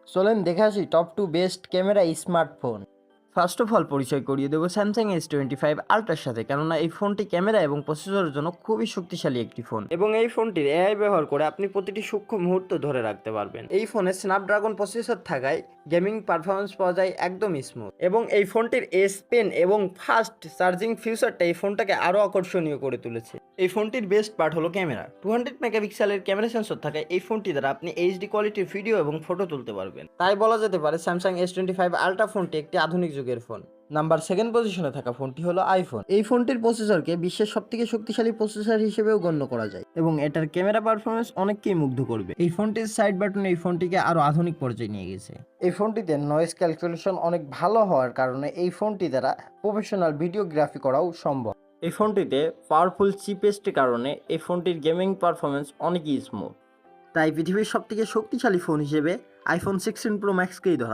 চলেন দেখে আসি top 2 best camera smartphone. First of all পরিচয় করিয়ে দেবো স্যামসাং S25 আলট্রার সাথে, কেননা এই ফোনটি ক্যামেরা এবং প্রসেসরের জন্য খুবই শক্তিশালী একটি ফোন এবং এই ফোনটির এআই ব্যবহার করে আপনি প্রতিটি সূক্ষ্ম মুহূর্ত ধরে রাখতে পারবেন। এই ফোনে স্ন্যাপড্রাগন প্রসেসর থাকায় গেমিং পারফরমেন্স পাওয়া যায় একদম স্মুথ এবং এই ফোনটির এস পেন এবং ফাস্ট চার্জিং ফিচারটা এই ফোনটাকে আরও আকর্ষণীয় করে তুলেছে। এই ফোনটির বেস্ট পার্ট হলো ক্যামেরা। 200 মেগাপিক্সেলের ক্যামেরা সেন্সর থাকায় এই ফোনটি দ্বারা আপনি এইচডি কোয়ালিটির ভিডিও এবং ফটো তুলতে পারবেন। তাই বলা যেতে পারে স্যামসাং S25 আলট্রা ফোনটি একটি আধুনিক যুগের ফোন। নাম্বার 2 পজিশনে থাকা ফোনটি হলো আইফোন। এই ফোনটির প্রসেসরকে বিশ্বের সবথেকে শক্তিশালী প্রসেসর হিসেবেও গণ্য করা যায় এবং এটার ক্যামেরা পারফরমেন্স অনেককেই মুগ্ধ করবে। এই ফোনটির সাইড বাটন এই ফোনটিকে আরো আধুনিক পর্যায়ে নিয়ে গেছে। এই ফোনটিতে নয়েজ ক্যালকুলেশন অনেক ভালো হওয়ার কারণে এই ফোনটি দ্বারা প্রফেশনাল ভিডিওগ্রাফি করাও সম্ভব। এই ফোনটিতে পাওয়ারফুল চিপেস্টের কারণে এই ফোনটির গেমিং পারফরমেন্স অনেকই স্মুথ। তাই পৃথিবীর সবথেকে শক্তিশালী ফোন হিসেবে আইফোন 16 প্রো ম্যাক্সকেই ধরা